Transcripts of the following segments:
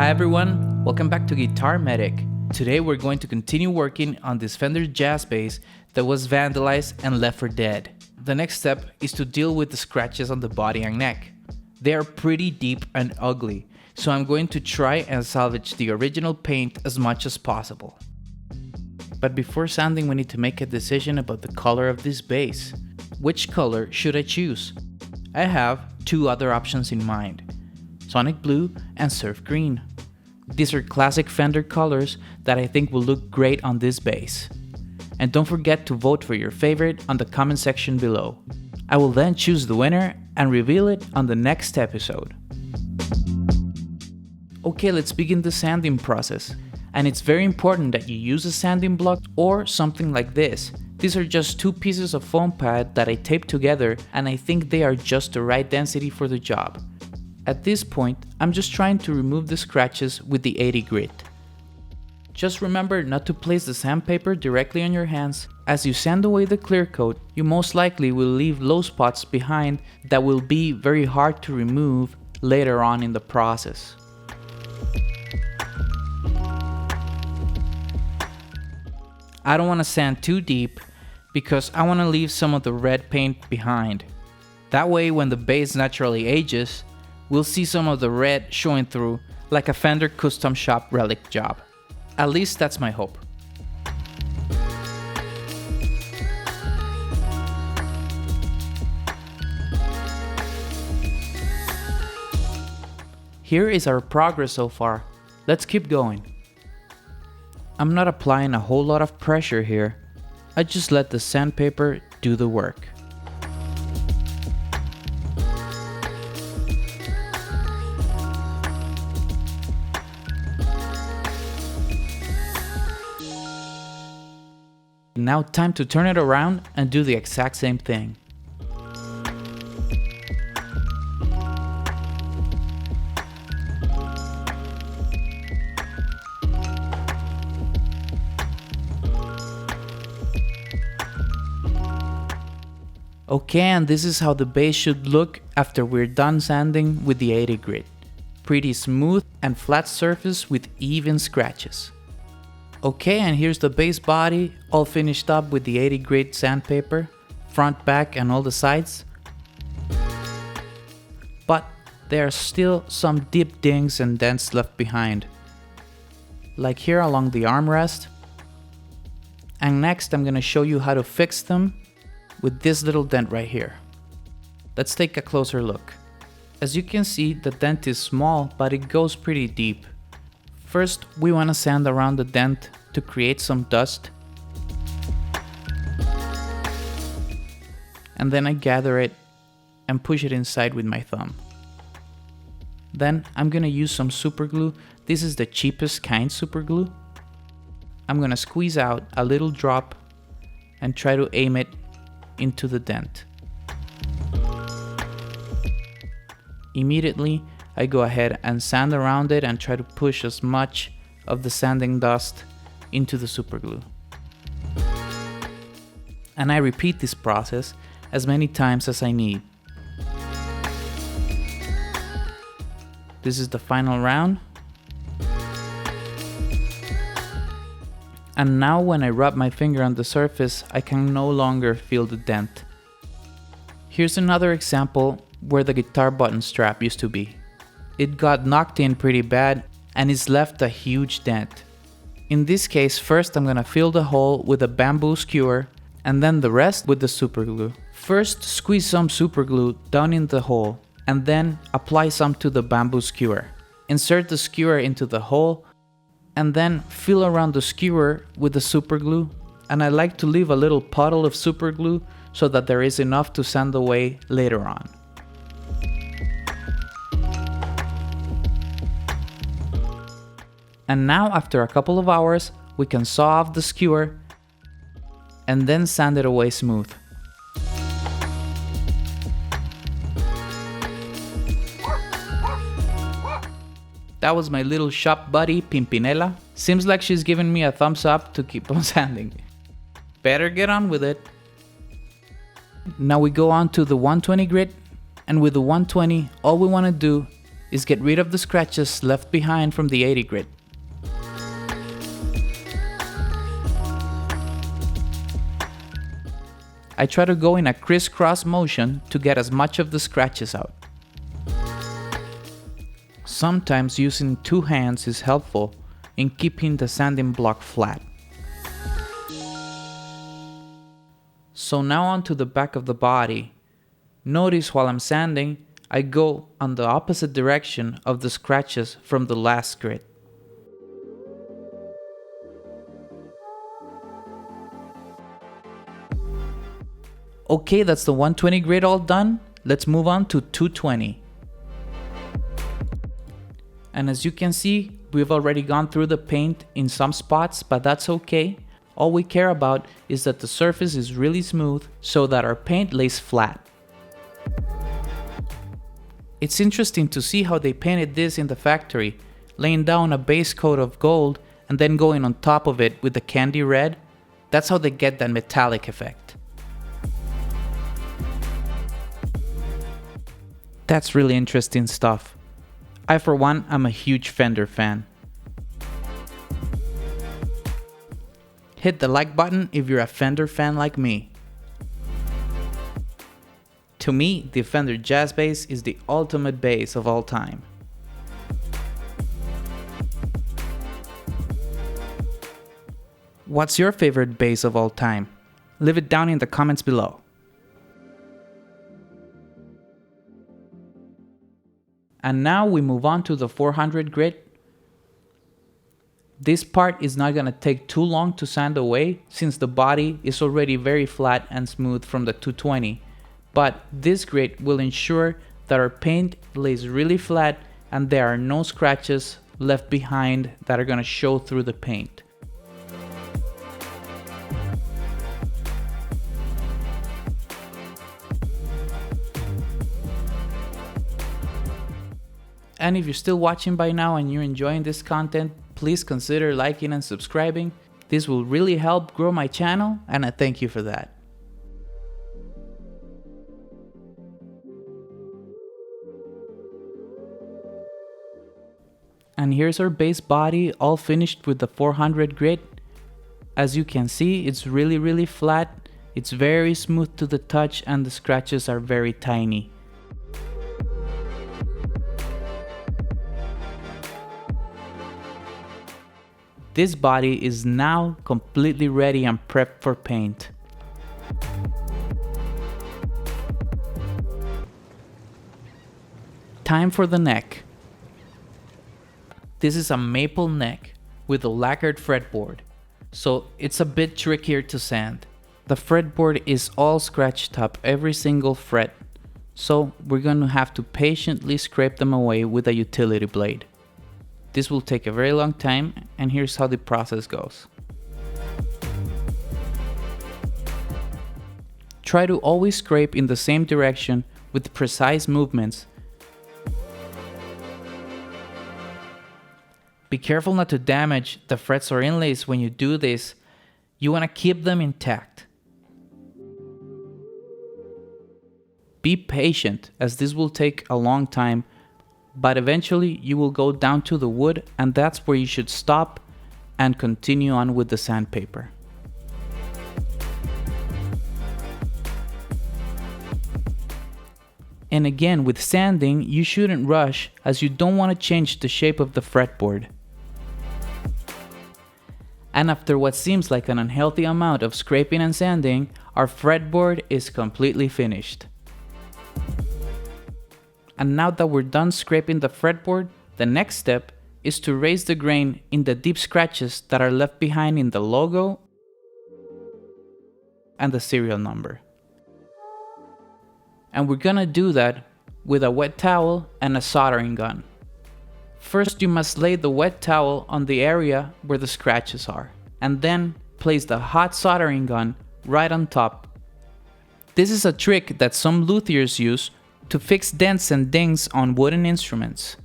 Hi everyone, welcome back to Guitar Medic. Today we're going to continue working on this Fender Jazz Bass that was vandalized and left for dead. The next step is to deal with the scratches on the body and neck. They are pretty deep and ugly, so I'm going to try and salvage the original paint as much as possible. But before sanding, we need to make a decision about the color of this bass. Which color should I choose? I have two other options in mind: Sonic Blue and Surf Green. These are classic Fender colors that I think will look great on this bass. And don't forget to vote for your favorite on the comment section below. I will then choose the winner and reveal it on the next episode. Okay, let's begin the sanding process. And it's very important that you use a sanding block or something like this. These are just two pieces of foam pad that I taped together, and I think they are just the right density for the job. At this point, I'm just trying to remove the scratches with the 80 grit. Just remember not to place the sandpaper directly on your hands. As you sand away the clear coat, you most likely will leave low spots behind that will be very hard to remove later on in the process. I don't want to sand too deep because I want to leave some of the red paint behind. That way, when the bass naturally ages, we'll see some of the red showing through like a Fender custom shop relic job. At least that's my hope. Here is our progress so far. Let's keep going. I'm not applying a whole lot of pressure here. I just let the sandpaper do the work. Now time to turn it around and do the exact same thing. Okay, and this is how the bass should look after we're done sanding with the 80 grit. Pretty smooth and flat surface with even scratches. Okay, and here's the bass body all finished up with the 80 grit sandpaper, front, back and all the sides. But there are still some deep dings and dents left behind, like here along the armrest. And next I'm gonna show you how to fix them with this little dent right here. Let's take a closer look. As you can see, the dent is small, but it goes pretty deep. First, we want to sand around the dent to create some dust. And then I gather it and push it inside with my thumb. Then I'm gonna use some super glue. This is the cheapest kind super glue. I'm gonna squeeze out a little drop and try to aim it into the dent. Immediately, I go ahead and sand around it and try to push as much of the sanding dust into the super glue. And I repeat this process as many times as I need. This is the final round. And now when I rub my finger on the surface, I can no longer feel the dent. Here's another example where the guitar button strap used to be. It got knocked in pretty bad and it's left a huge dent. In this case, first I'm gonna fill the hole with a bamboo skewer and then the rest with the super glue. First, squeeze some super glue down in the hole and then apply some to the bamboo skewer. Insert the skewer into the hole and then fill around the skewer with the super glue. And I like to leave a little puddle of super glue so that there is enough to sand away later on. And now after a couple of hours, we can saw off the skewer and then sand it away smooth. That was my little shop buddy, Pimpinella. Seems like she's giving me a thumbs up to keep on sanding. Better get on with it. Now we go on to the 120 grit, and with the 120, all we want to do is get rid of the scratches left behind from the 80 grit. I try to go in a crisscross motion to get as much of the scratches out. Sometimes using two hands is helpful in keeping the sanding block flat. So now onto the back of the body. Notice while I'm sanding, I go on the opposite direction of the scratches from the last grit. Okay, that's the 120 grit all done. Let's move on to 220. And as you can see, we've already gone through the paint in some spots, but that's okay. All we care about is that the surface is really smooth so that our paint lays flat. It's interesting to see how they painted this in the factory, laying down a base coat of gold and then going on top of it with the candy red. That's how they get that metallic effect. That's really interesting stuff. I, for one, am a huge Fender fan. Hit the like button if you're a Fender fan like me. To me, the Fender Jazz Bass is the ultimate bass of all time. What's your favorite bass of all time? Leave it down in the comments below. And now we move on to the 400 grit. This part is not going to take too long to sand away since the body is already very flat and smooth from the 220. But this grit will ensure that our paint lays really flat and there are no scratches left behind that are going to show through the paint. And if you're still watching by now and you're enjoying this content, please consider liking and subscribing. This will really help grow my channel, and I thank you for that. And here's our bass body all finished with the 400 grit. As you can see, it's really flat. It's very smooth to the touch and the scratches are very tiny. This body is now completely ready and prepped for paint. Time for the neck. This is a maple neck with a lacquered fretboard, so it's a bit trickier to sand. The fretboard is all scratched up, every single fret, so we're going to have to patiently scrape them away with a utility blade. This will take a very long time, and here's how the process goes. Try to always scrape in the same direction with precise movements. Be careful not to damage the frets or inlays when you do this. You want to keep them intact. Be patient, as this will take a long time, but eventually you will go down to the wood, and that's where you should stop and continue on with the sandpaper. And again, with sanding, you shouldn't rush, as you don't want to change the shape of the fretboard. And after what seems like an unhealthy amount of scraping and sanding, our fretboard is completely finished. And now that we're done scraping the fretboard, the next step is to raise the grain in the deep scratches that are left behind in the logo and the serial number. And we're gonna do that with a wet towel and a soldering gun. First, you must lay the wet towel on the area where the scratches are, and then place the hot soldering gun right on top. This is a trick that some luthiers use to fix dents and dings on wooden instruments.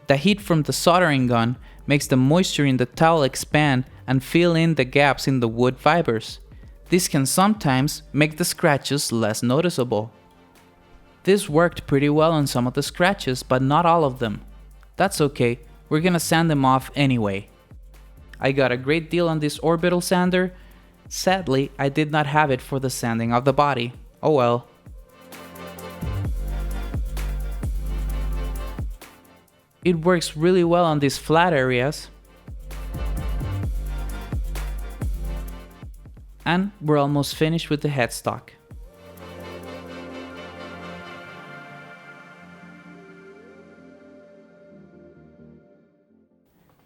The heat from the soldering gun makes the moisture in the towel expand and fill in the gaps in the wood fibers. This can sometimes make the scratches less noticeable. This worked pretty well on some of the scratches, but not all of them. That's okay, we're gonna sand them off anyway. I got a great deal on this orbital sander. Sadly, I did not have it for the sanding of the body. Oh well. It works really well on these flat areas. And we're almost finished with the headstock.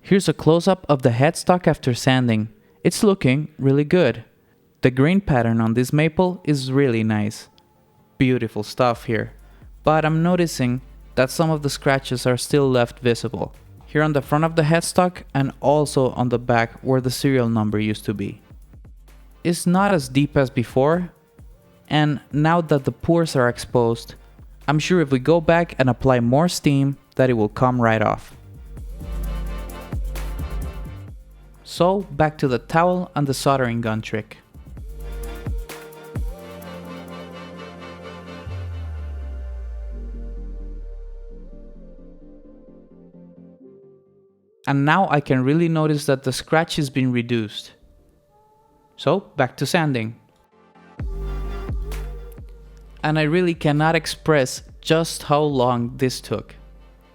Here's a close-up of the headstock after sanding. It's looking really good. The grain pattern on this maple is really nice. Beautiful stuff here. But I'm noticing that some of the scratches are still left visible. Here on the front of the headstock and also on the back where the serial number used to be. It's not as deep as before, and now that the pores are exposed, I'm sure if we go back and apply more steam that it will come right off. So back to the towel and the soldering gun trick. And now I can really notice that the scratch has been reduced. So back to sanding. And I really cannot express just how long this took.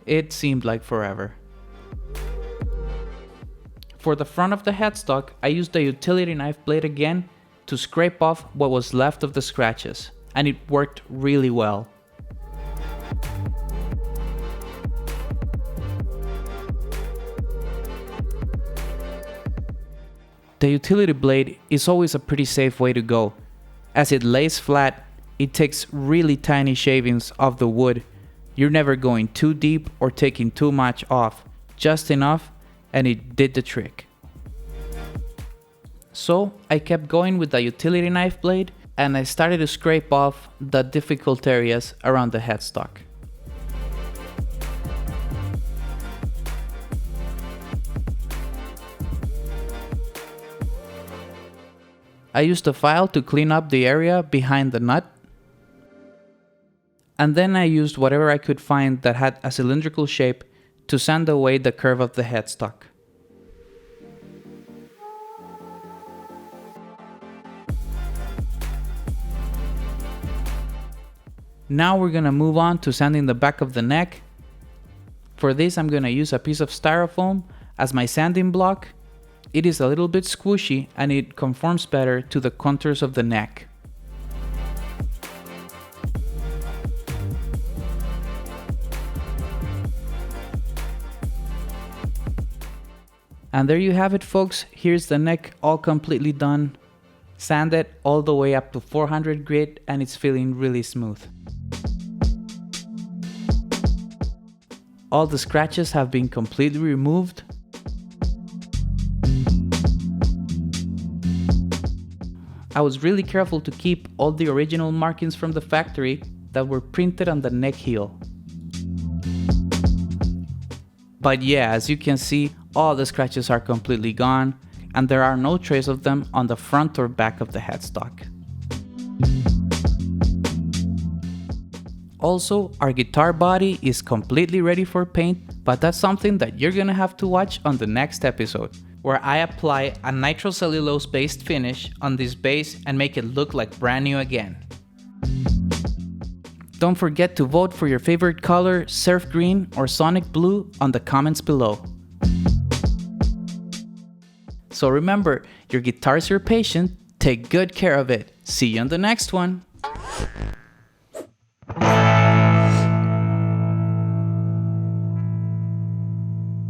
It seemed like forever. For the front of the headstock, I used the utility knife blade again to scrape off what was left of the scratches, and it worked really well. The utility blade is always a pretty safe way to go. As it lays flat, it takes really tiny shavings of the wood. You're never going too deep or taking too much off, just enough, and it did the trick. So I kept going with the utility knife blade and I started to scrape off the difficult areas around the headstock. I used a file to clean up the area behind the nut. And then I used whatever I could find that had a cylindrical shape to sand away the curve of the headstock. Now we're gonna move on to sanding the back of the neck. For this I'm gonna use a piece of styrofoam as my sanding block. It is a little bit squishy and it conforms better to the contours of the neck. And there you have it, folks. Here's the neck all completely done. Sanded all the way up to 400 grit and it's feeling really smooth. All the scratches have been completely removed. I was really careful to keep all the original markings from the factory that were printed on the neck heel. But yeah, as you can see, all the scratches are completely gone, and there are no trace of them on the front or back of the headstock. Also, our guitar body is completely ready for paint, but that's something that you're gonna have to watch on the next episode, where I apply a nitrocellulose based finish on this bass and make it look like brand new again. Don't forget to vote for your favorite color, surf green or sonic blue, on the comments below. So remember, your guitar's your patient, take good care of it. See you on the next one.